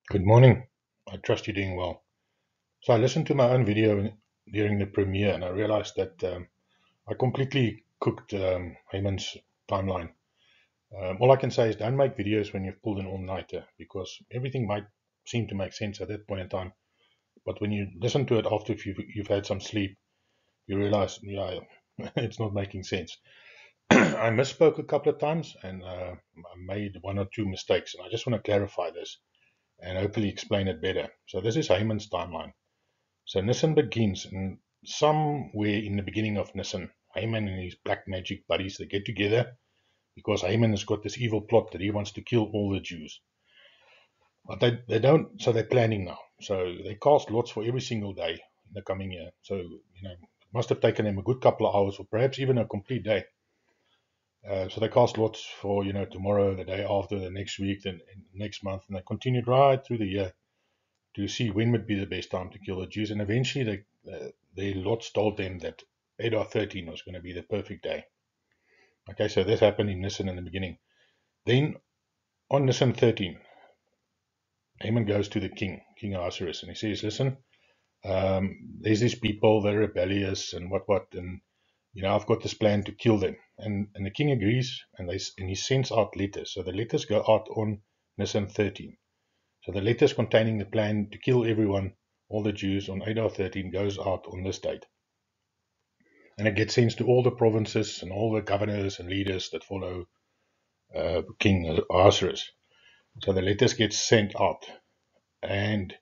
Good morning. I trust you're doing well. So I listened to my own video during the premiere and I realized that I completely cooked Heyman's timeline. All I can say is don't make videos when you've pulled an all-nighter because everything might seem to make sense at that point in time. But when you listen to it after you've had some sleep, you realize, yeah, it's not making sense. I misspoke a couple of times and I made one or two mistakes, and I just want to clarify this and hopefully explain it better. So this is Heyman's timeline. So Nissan begins, and somewhere in the beginning of Nissan, Haman and his black magic buddies, they get together because Haman has got this evil plot that he wants to kill all the Jews. But they don't, so they're planning now. So they cast lots for every single day in the coming year. So, it must have taken them a good couple of hours or perhaps even a complete day. So they cast lots for, tomorrow, the day after, the next week, and next month, and they continued right through the year to see when would be the best time to kill the Jews. And eventually, the lots told them that Adar 13 was going to be the perfect day. Okay, so this happened in Nisan in the beginning. Then on Nisan 13, Haman goes to the King Ahasuerus, and he says, "Listen, there's these people, they're rebellious and what, and I've got this plan to kill them." And the king agrees, and he sends out letters. So the letters go out on Nisan 13. So the letters containing the plan to kill everyone, all the Jews, on Adar 13 goes out on this date. And it gets sent to all the provinces and all the governors and leaders that follow King Ahasuerus. So the letters get sent out. And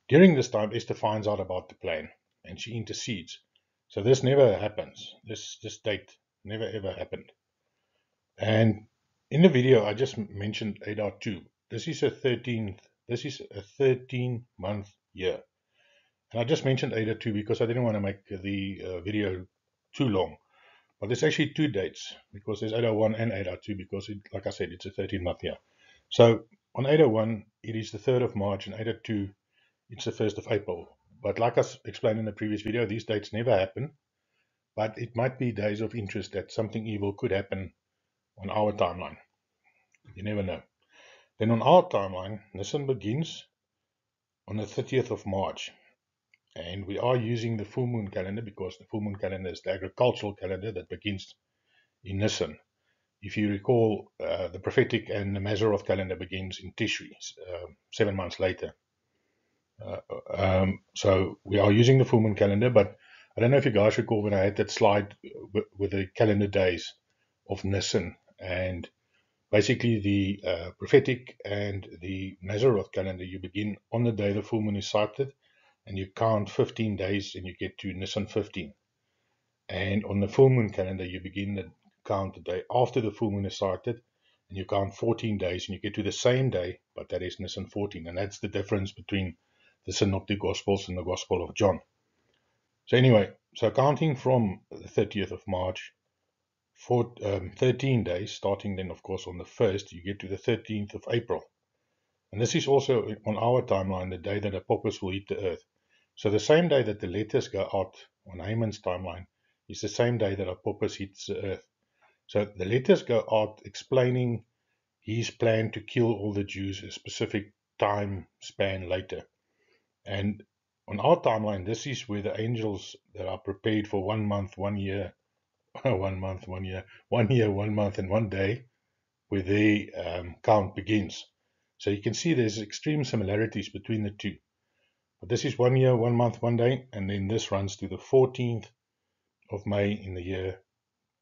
during this time, Esther finds out about the plan and she intercedes. So this never happens. This date never ever happened. And in the video, I just mentioned Adar 2. This is a 13-month year. And I just mentioned Adar 2 because I didn't want to make the video too long. But there's actually two dates because there's Adar 1 and Adar 2 because, like I said, it's a 13-month year. So on Adar 1, it is the 3rd of March, and Adar 2, it's the 1st of April. But like I explained in the previous video, these dates never happen. But it might be days of interest that something evil could happen on our timeline. You never know. Then on our timeline, Nisan begins on the 30th of March. And we are using the full moon calendar because the full moon calendar is the agricultural calendar that begins in Nisan. If you recall, the prophetic and the Mazzaroth calendar begins in Tishri, 7 months later. So we are using the full moon calendar, but I don't know if you guys recall when I had that slide with the calendar days of Nisan, and basically the prophetic and the Mazzaroth calendar, you begin on the day the full moon is sighted, and you count 15 days and you get to Nisan 15. And on the full moon calendar, you begin the count the day after the full moon is sighted, and you count 14 days, and you get to the same day, but that is Nisan 14. And that's the difference between the Synoptic Gospels and the Gospel of John. So anyway, so counting from the 30th of March, for 13 days, starting then, of course, on the 1st, you get to the 13th of April. And this is also on our timeline, the day that Apophis will hit the earth. So the same day that the letters go out on Haman's timeline is the same day that Apophis hits the earth. So the letters go out explaining his plan to kill all the Jews a specific time span later. And on our timeline, this is where the angels that are prepared for 1 month, 1 year, 1 month, 1 year, 1 year, 1 month, and 1 day, where the count begins. So you can see there's extreme similarities between the two. But this is 1 year, 1 month, 1 day, and then this runs to the 14th of May in the year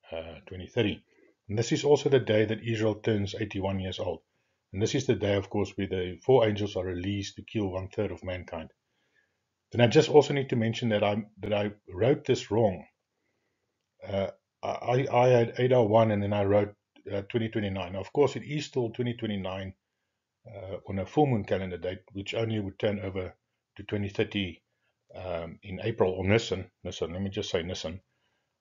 2030. And this is also the day that Israel turns 81 years old. And this is the day, of course, where the 4 angels are released to kill 1/3 of mankind. Then I just also need to mention that I wrote this wrong. I had Adar 1 and then I wrote 2029. Of course, it is still 2029 on a full moon calendar date, which only would turn over to 2030 in April or Nisan. Let me just say Nisan.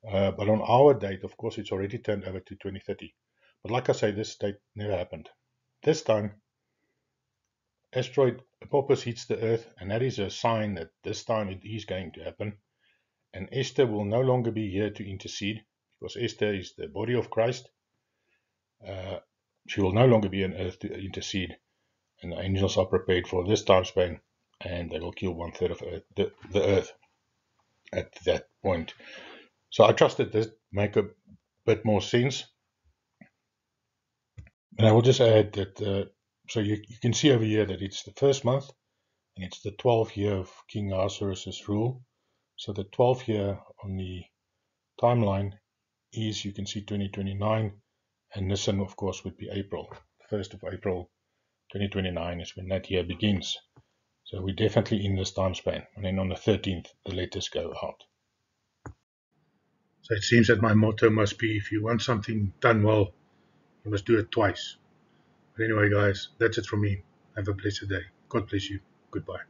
But on our date, of course, it's already turned over to 2030. But like I say, this date never happened. This time, asteroid Apophis hits the Earth, and that is a sign that this time it is going to happen. And Esther will no longer be here to intercede, because Esther is the body of Christ. She will no longer be on Earth to intercede. and the angels are prepared for this time span, and they will kill 1/3 of the earth at that point. So I trust that this make a bit more sense. And I will just add that, so you can see over here that it's the first month, and it's the 12th year of King Ahasuerus' rule. So the 12th year on the timeline is, you can see 2029, and Nisan, of course, would be April. 1st of April 2029 is when that year begins. So we're definitely in this time span. And then on the 13th, the letters go out. So it seems that my motto must be, if you want something done well, you must do it twice. But anyway, guys, that's it from me. Have a blessed day. God bless you. Goodbye.